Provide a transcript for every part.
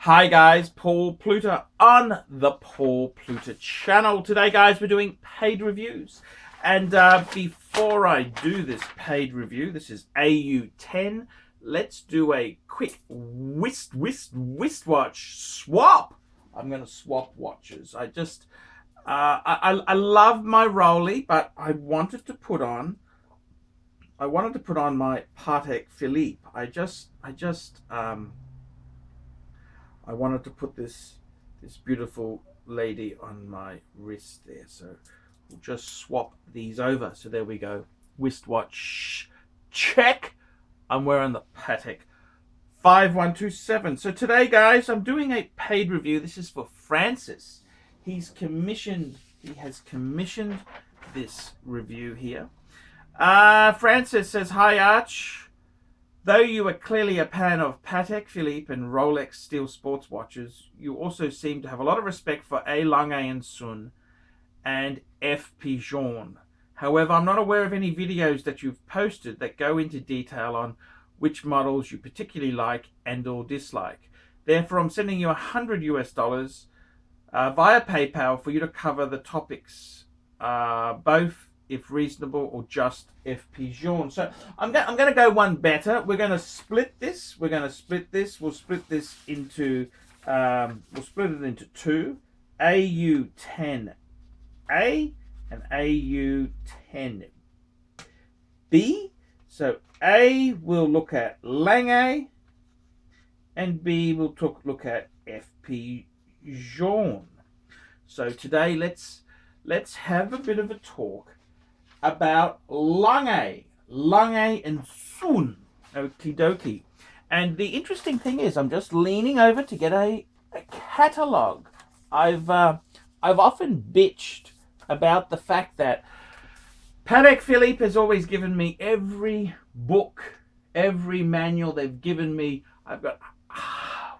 Hi guys, Paul Pluter on the Paul Pluter channel. Today guys, we're doing paid reviews. And before I do this paid review, this is AU10. Let's do a quick wristwatch swap. I'm going to swap watches. I love my Rolly, but I wanted to put on my Patek Philippe. I wanted to put this beautiful lady on my wrist there, so we'll just swap these over. So there we go. Wristwatch check. I'm wearing the Patek 5127. So today, guys, I'm doing a paid review. This is for Francis. He has commissioned this review here. Francis says, "Hi Arch. Though you are clearly a fan of Patek Philippe and Rolex steel sports watches, you also seem to have a lot of respect for Lange and Sohne and F. Pigeon. However, I'm not aware of any videos that you've posted that go into detail on which models you particularly like and or dislike. Therefore, I'm sending you $100 via PayPal for you to cover the topics, both if reasonable or just F. Pigeon." So I'm going to go one better. We're going to split this. We'll split this into two, AU10A and AU10B. So A will look at Lange and B will look at F. Pigeon. So today let's have a bit of a talk about Lange and Sohne. Okie dokie. And the interesting thing is, I'm just leaning over to get a catalogue. I've often bitched about the fact that Patek Philippe has always given me every book, every manual they've given me. I've got,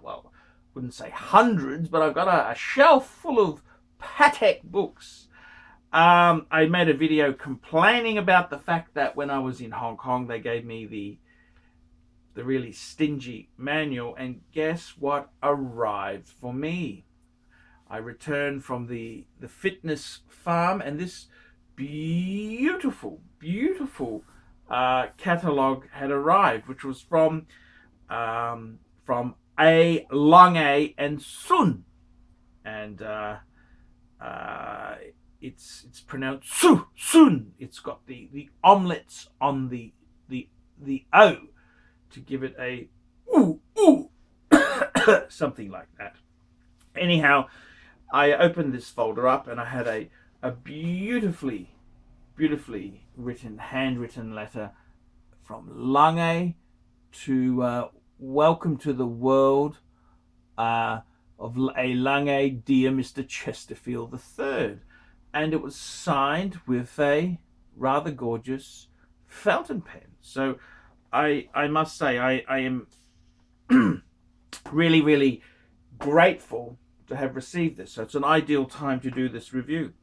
well, wouldn't say hundreds, but I've got a shelf full of Patek books. I made a video complaining about the fact that when I was in Hong Kong, they gave me the really stingy manual, and guess what arrived for me? I returned from the fitness farm, and this beautiful catalogue had arrived, which was from a Lange and Sohne, and it's pronounced Sohne. It's got the omelettes on the O to give it a ooh something like that. Anyhow, I opened this folder up and I had a beautifully handwritten letter from Lange to welcome to the world of a Lange, dear Mr. Chesterfield III. And it was signed with a rather gorgeous fountain pen. So I must say I am really grateful to have received this. So it's an ideal time to do this review.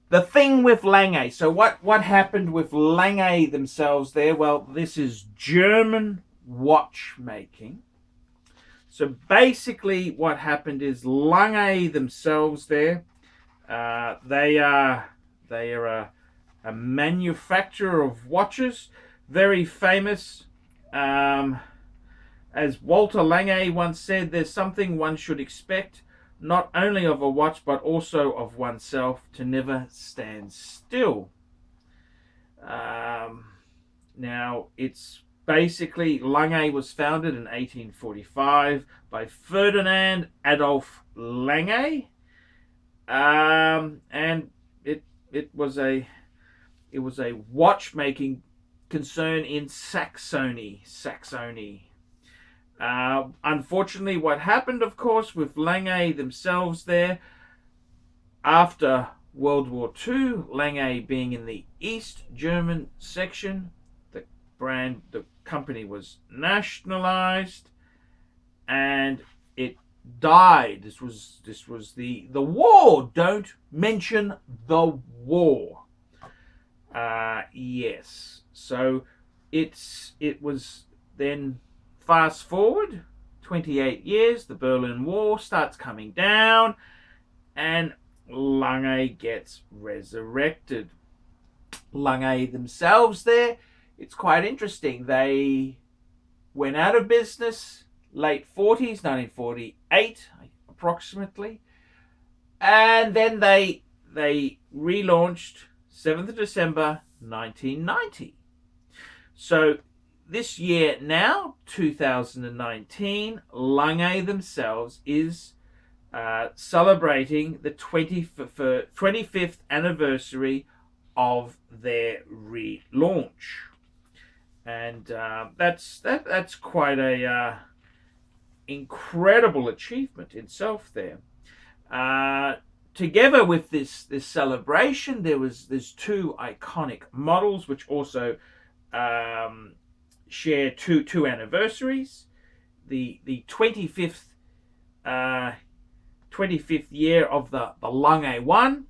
The thing with Lange. So what happened with Lange themselves there? Well, this is German watchmaking. So basically what happened is Lange themselves there, they are a manufacturer of watches, very famous. As Walter Lange once said, there's something one should expect, not only of a watch, but also of oneself, to never stand still. Now, it's basically, Lange was founded in 1845 by Ferdinand Adolf Lange. And it was a watchmaking concern in Saxony. Unfortunately, what happened, of course, with Lange themselves there, after World War II, Lange being in the East German section, the company was nationalized and it died. This was the war. Don't mention the war. Yes. So it was then, fast forward 28 years, the Berlin Wall starts coming down, and Lange gets resurrected. Lange themselves there, it's quite interesting. They went out of business late 40s, 1948 approximately, and then they relaunched 7th of December 1990. So this year now, 2019, Lange themselves is celebrating the 25th anniversary of their relaunch, and that's quite a incredible achievement itself there. Together with this celebration, there's two iconic models which also share two anniversaries. The 25th year of the Lange 1,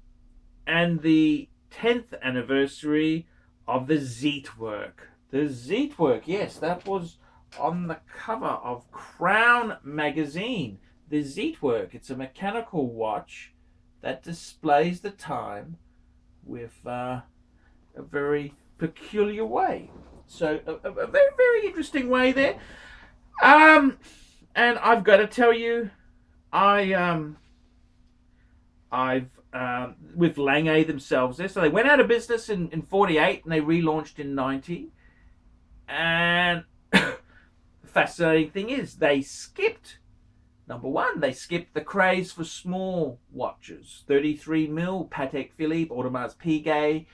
and the 10th anniversary of the Zeitwerk. The Zeitwerk, yes, that was on the cover of Crown magazine. The Zeitwerk, it's a mechanical watch that displays the time with a very peculiar way. So a very, very interesting way there. And I've got to tell you, I've with Lange themselves there. So they went out of business in 48 and they relaunched in 90. And fascinating thing is they skipped, number one, they skipped the craze for small watches. 33mm, Patek Philippe, Audemars Piguet,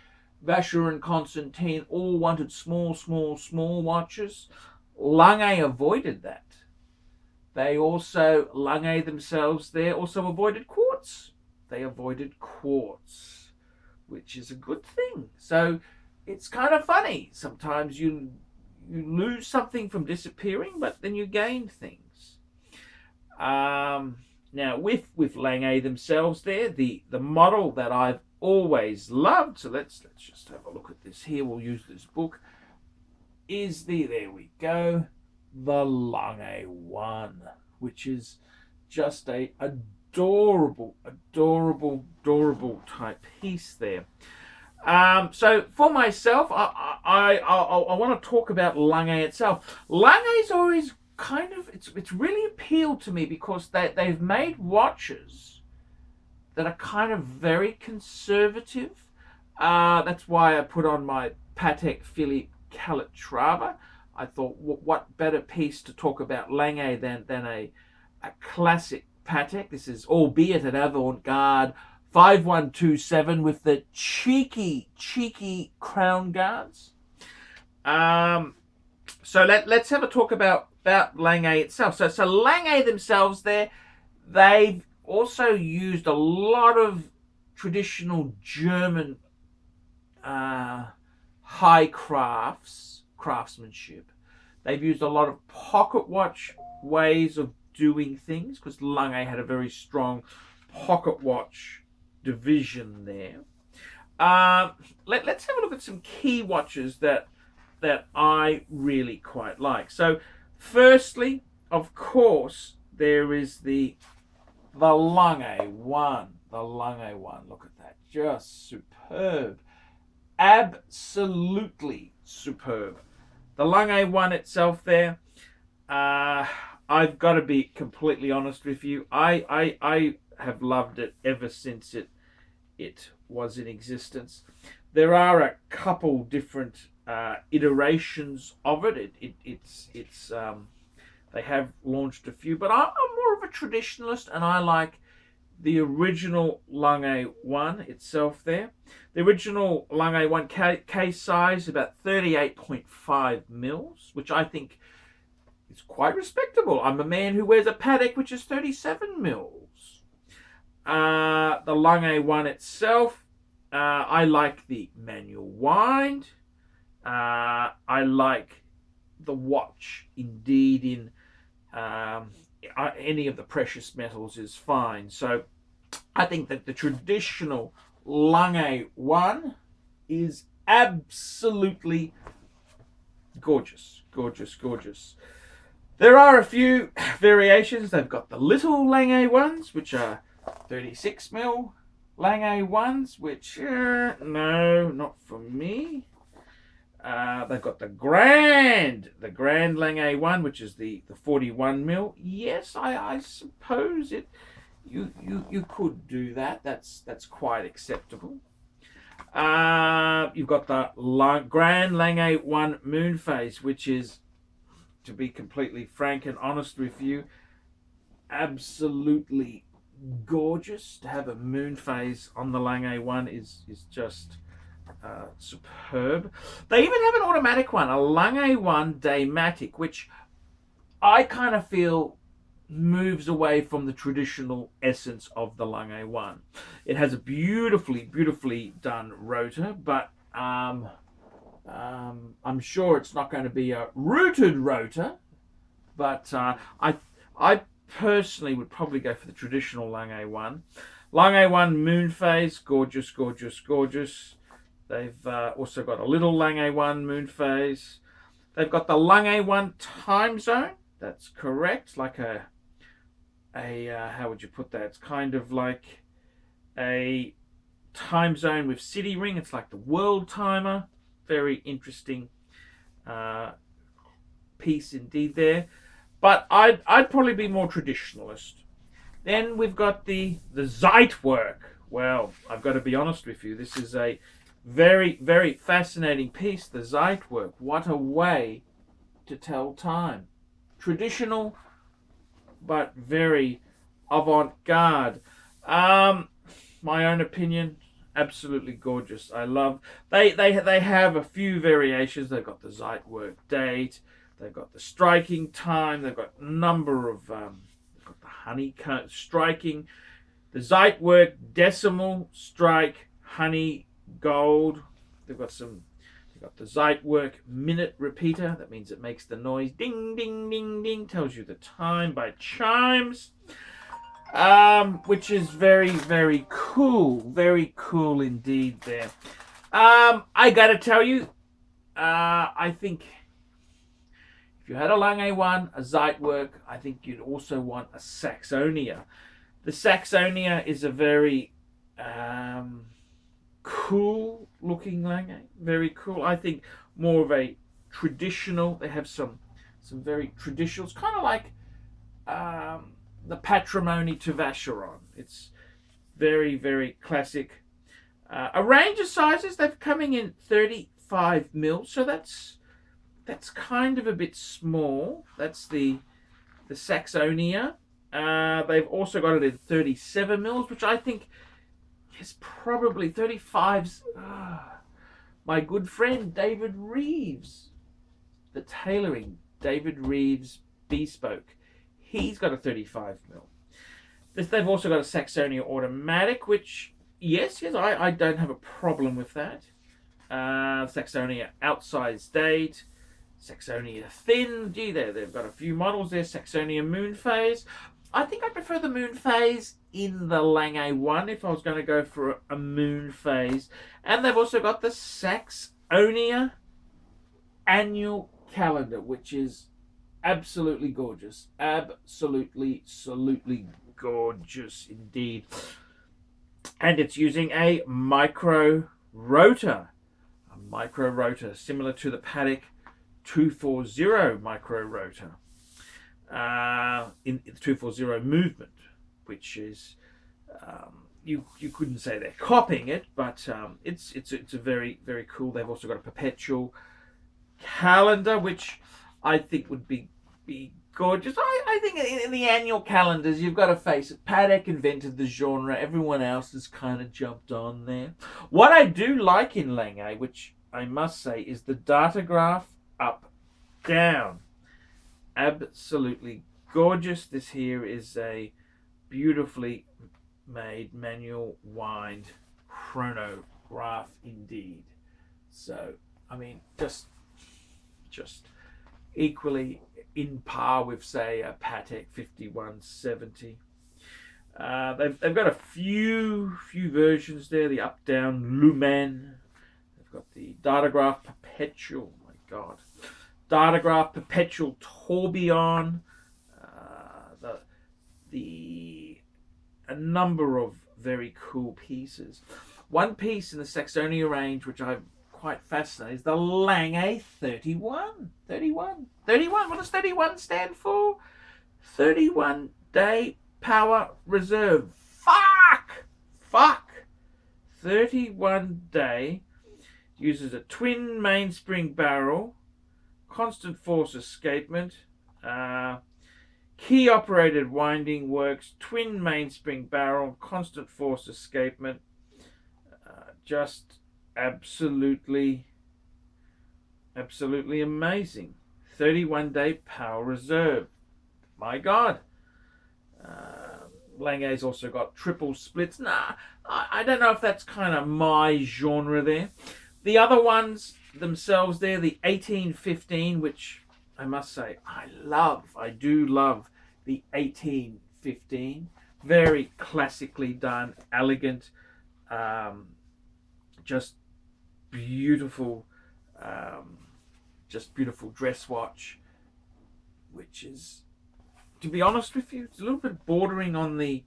Vacheron and Constantin all wanted small watches. Lange avoided that. Lange themselves there also avoided quartz. They avoided quartz, which is a good thing. So it's kind of funny. Sometimes you lose something from disappearing, but then you gain things. Now with Lange themselves there, the model that I've always loved, so let's just have a look at this here. We'll use this book. There we go, the Lange 1, which is just a adorable type piece there. So for myself, I want to talk about Lange itself. Lange's always kind of, it's really appealed to me because they've made watches that are kind of very conservative. That's why I put on my Patek Philippe Calatrava. I thought, what better piece to talk about Lange than a classic Patek. This is albeit an avant-garde 5127 with the cheeky crown guards. So let's have a talk about Lange itself. So Lange themselves there, they've also used a lot of traditional German high craftsmanship. They've used a lot of pocket watch ways of doing things because Lange had a very strong pocket watch division there. Let's have a look at some key watches that I really quite like. So firstly, of course, there is the Lange 1. The Lange 1, look at that, just superb. Absolutely superb. The Lange 1 itself there, I've got to be completely honest with you. I have loved it ever since it was in existence. There are a couple different iterations of it. They have launched a few, but I'm more of a traditionalist, and I like the original Lange 1 itself there. The original Lange 1 case size, about 38.5 mils, which I think is quite respectable. I'm a man who wears a Patek, which is 37 mils. The Lange 1 itself, I like the manual wind. I like the watch. Indeed, in any of the precious metals is fine. So I think that the traditional Lange 1 is absolutely gorgeous. There are a few variations. They've got the little Lange ones, which are 36mm Lange ones, which, no, not for me. They've got the Grand Lange one, which is the 41mm. Yes, I suppose you could do that. That's quite acceptable. You've got the Grand Lange 1 moon phase, which is, to be completely frank and honest with you, absolutely gorgeous. To have a moon phase on the Lange 1 is just superb. They even have an automatic one, a Lange 1 Daymatic, which I kind of feel moves away from the traditional essence of the Lange 1. It has a beautifully done rotor, but I'm sure it's not going to be a rooted rotor. But I personally would probably go for the traditional Lange 1. Lange 1 moon phase, gorgeous. They've also got a little Lange 1 moon phase. They've got the Lange 1 time zone. That's correct. Like a how would you put that? It's kind of like a time zone with city ring. It's like the world timer. Very interesting piece indeed there. But I'd probably be more traditionalist. Then we've got the Zeitwerk. Well, I've got to be honest with you. This is a very fascinating piece, the Zeitwerk. What a way to tell time. Traditional, but very avant-garde. My own opinion, absolutely gorgeous. I love. They have a few variations. They've got the Zeitwerk date. They've got the striking time. They've got a number of. They've got the honeycomb striking, the Zeitwerk decimal strike honey gold. They've got some. They've got the Zeitwerk minute repeater. That means it makes the noise ding ding ding ding. Tells you the time by chimes. Which is very cool. Very cool indeed there. I gotta tell you, I think if you had a Lange 1, a Zeitwerk, I think you'd also want a Saxonia. The Saxonia is a very cool looking Lange. Very cool. I think more of a traditional. They have some very traditional. It's kind of like the Patrimony to Vacheron. It's very classic. A range of sizes. They're coming in 35mm, so that's kind of a bit small. That's the Saxonia. They've also got it in 37mm, which I think is probably 35's. My good friend David Reeves, the tailoring, David Reeves Bespoke. He's got a 35mm. They've also got a Saxonia automatic, which, yes, I don't have a problem with that. Saxonia outsized date, Saxonia thin. Gee, they've got a few models there. Saxonia moon phase. I think I prefer the moon phase in the Lange 1 if I was going to go for a moon phase. And they've also got the Saxonia annual calendar, which is absolutely gorgeous. Absolutely gorgeous indeed. And it's using a micro rotor. A micro rotor similar to the Paddock 240 micro rotor. In the 240 movement, which is you couldn't say they're copying it, but it's a very cool. They've also got a perpetual calendar, which I think would be gorgeous. I think in the annual calendars, you've got to face it, Paddock invented the genre. Everyone else has kind of jumped on there. What I do like in Lange, which I must say, is the Datograph up down. Absolutely gorgeous. This here is a beautifully made manual wind chronograph indeed. So I mean, just equally in par with, say, a Patek 5170. They've got a few versions there. The up down Lumen. They've got the Datograph Perpetual. My God. Datograph Perpetual Tourbillon, a number of very cool pieces. One piece in the Saxonia range which I'm quite fascinated is the Lange 31. 31. What does 31 stand for? 31 day power reserve. Fuck. 31 day uses a twin mainspring barrel, constant force escapement, key operated winding works, twin mainspring barrel, constant force escapement. Just absolutely amazing. 31 day power reserve. My God. Lange's also got triple splits. I don't know if that's kind of my genre there. The other ones themselves there, the 1815, which I must say I do love the 1815. Very classically done, elegant, just beautiful dress watch, which is, to be honest with you, it's a little bit bordering on the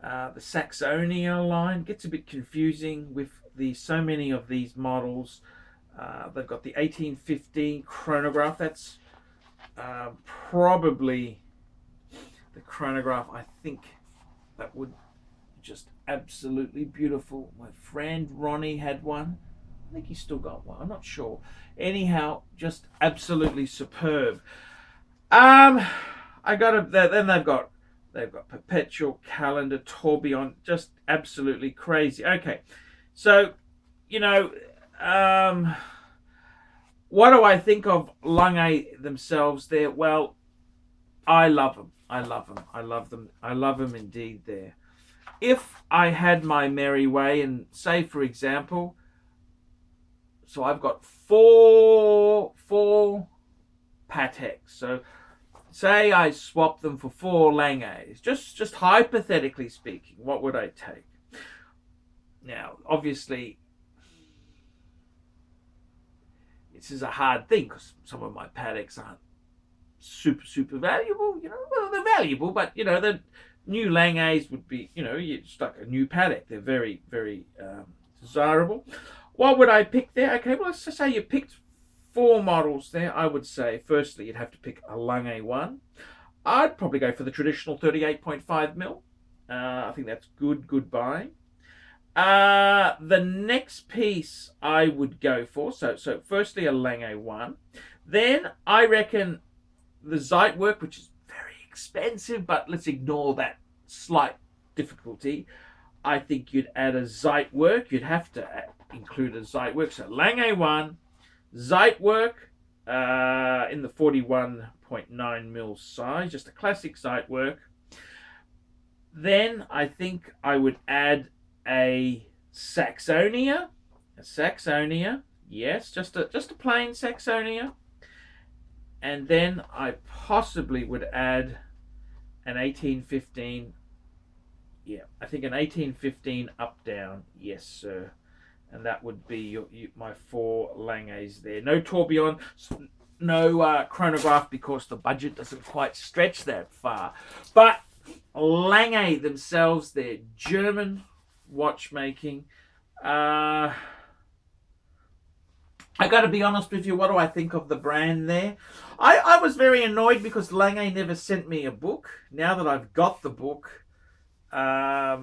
Saxonia line. It gets a bit confusing with so many of these models. They've got the 1815 chronograph. That's probably the chronograph I think that would just absolutely beautiful. My friend Ronnie had one. I think he's still got one. I'm not sure. Anyhow, just absolutely superb. Then they've got Perpetual Calendar Tourbillon, just absolutely crazy. Okay, so what do I think of Lange themselves there? Well, I love them. I love them indeed there. If I had my merry way, and say for example, so I've got four Pateks. So say I swap them for 4 Langes, just hypothetically speaking, what would I take? Now, obviously, this is a hard thing because some of my Pateks aren't super valuable. Well, they're valuable, but the new Langes would be, it's like a new Patek. They're very desirable. What would I pick there? Okay, well, let's just say you picked 4 models there. I would say, firstly, you'd have to pick a Lange 1. I'd probably go for the traditional 38.5mm. I think that's good buying. The next piece I would go for, so firstly a Lange 1. Then I reckon the Zeitwerk, which is very expensive, but let's ignore that slight difficulty. I think you'd add a Zeitwerk. You'd have to include a Zeitwerk. So Lange 1, Zeitwerk in the 41.9mm size, just a classic Zeitwerk. Then I think I would add a Saxonia. Yes, just a plain Saxonia. And then I possibly would add an 1815. Yeah, I think an 1815 up down. Yes, sir. And that would be my 4 Langes there. No tourbillon, no chronograph, because the budget doesn't quite stretch that far. But Lange themselves, they're German watchmaking. I got to be honest with you, what do I think of the brand there? I was very annoyed because Lange never sent me a book. Now that I've got the book, I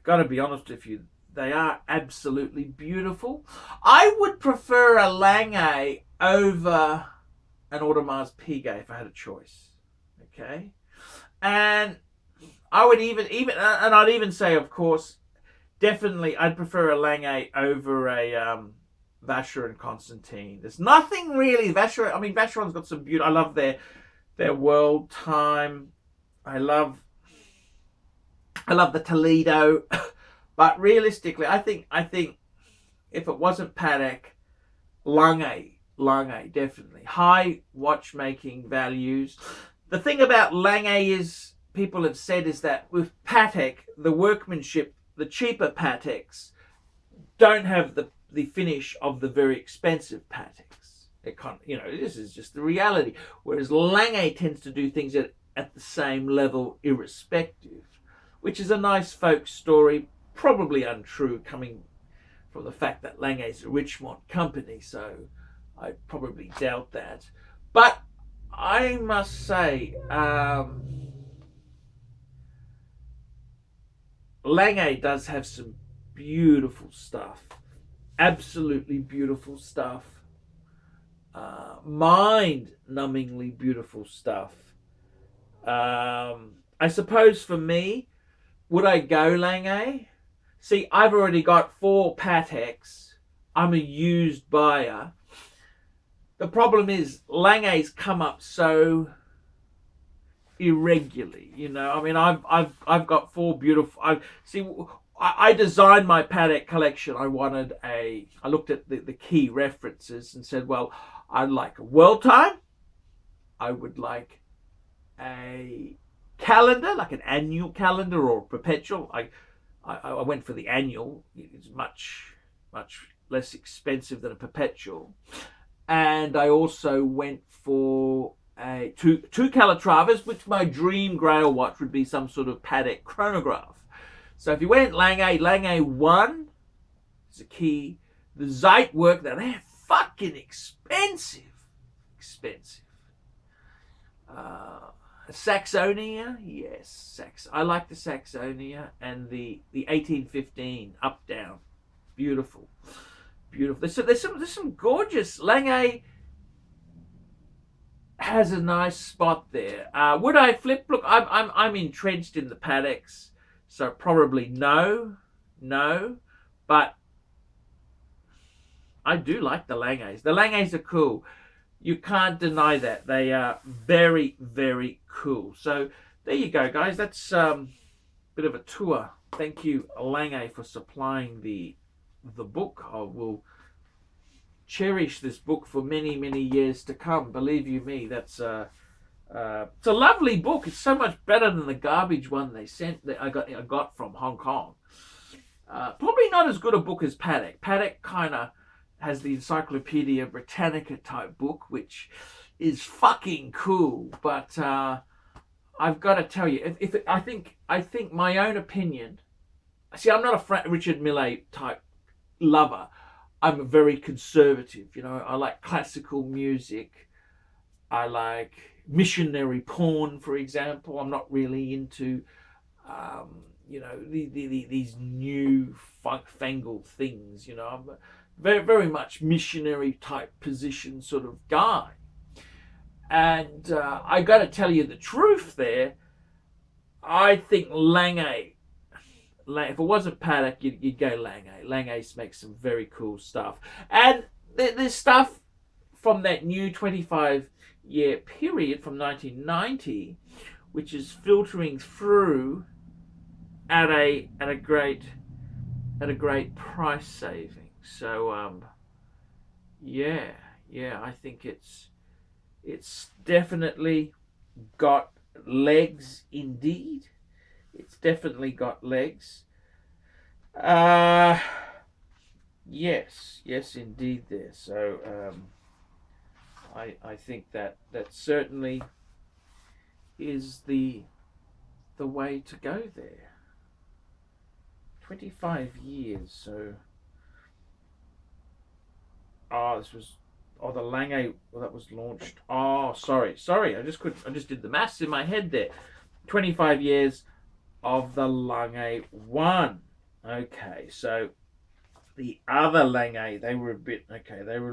got to be honest with you, they are absolutely beautiful. I would prefer a Lange over an Audemars Piguet if I had a choice. Okay, and I would I'd even say, of course, definitely I'd prefer a Lange over a Vacheron and Constantine. There's nothing really Vacheron's got some beauty. I love their world time. I love the Toledo. But realistically, I think if it wasn't Patek, Lange definitely. High watchmaking values. The thing about Lange is, people have said, is that with Patek, the workmanship, the cheaper Pateks don't have the finish of the very expensive Pateks. This is just the reality. Whereas Lange tends to do things at the same level, irrespective, which is a nice folk story, probably untrue, coming from the fact that Lange is a Richmond company, so I probably doubt that. But I must say, Lange does have some beautiful stuff, absolutely beautiful stuff, mind-numbingly beautiful stuff. I suppose for me, would I go Lange? See, I've already got 4 Pateks. I'm a used buyer. The problem is Lange's come up so irregularly, I mean, I've got 4 beautiful. I designed my Patek collection. I looked at the key references and said, well, I'd like a world time. I would like a calendar, like an annual calendar or perpetual. I went for the annual. It's much less expensive than a perpetual. And I also went for two Calatravas, which my dream grail watch would be some sort of Patek chronograph. So if you went Lange 1 is a key. The Zeitwerk, now they're fucking expensive. Saxonia, yes, I like the Saxonia, and the 1815 up down, beautiful. There's some gorgeous. Lange has a nice spot there. Would I flip? Look, I'm entrenched in the Pateks, so probably no, but I do like the Langes. The Langes are cool. You can't deny that. They are very, very cool. So there you go, guys. That's a bit of a tour. Thank you, Lange, for supplying the book. I will cherish this book for many, many years to come. Believe you me, that's it's a lovely book. It's so much better than the garbage one they sent that I got from Hong Kong. Probably not as good a book as Patek. Patek kind of has the Encyclopedia Britannica type book, which is fucking cool. But I've got to tell you, I think my own opinion. See, I'm not a Richard Millet type lover. I'm very conservative. I like classical music. I like missionary porn, for example. I'm not really into these new fangled things. I'm very, very much missionary type position sort of guy. And I got to tell you the truth there. I think Lange, if it wasn't Patek, you'd go Lange. Lange makes some very cool stuff. And there's stuff from that new 25-year period from 1990, which is filtering through at a great price saving. So I think it's definitely got legs indeed. It's definitely got legs. Yes, indeed there. So I think that certainly is the way to go there. 25 years, so the Lange, that was launched. Sorry, I just did the maths in my head there. 25 years of the Lange 1. Okay, so the other Lange, they were a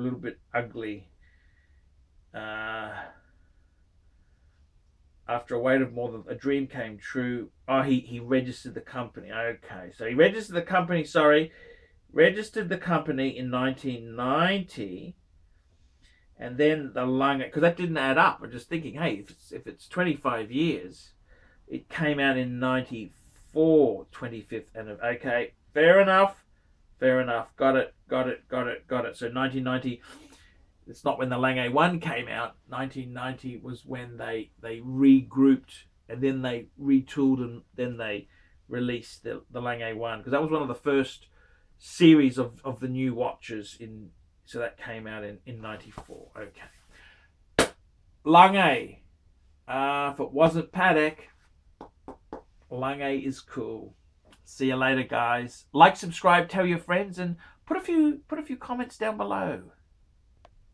little bit ugly. After a wait of more than a dream came true. He registered the company. Okay, so he registered the company. Registered the company in 1990, and then the Lange, because that didn't add up. I'm just thinking, hey, if it's 25 years, it came out in 94, 25th anniversary. Okay, fair enough. Got it. So 1990. It's not when the Lange 1 came out. 1990 was when they regrouped, and then they retooled, and then they released the Lange 1, because that was one of the first series of the new watches in So that came out in 94. Okay. Lange. If it wasn't Paddock, Lange is cool. See you later, guys. Like, subscribe, tell your friends, and put a few comments down below.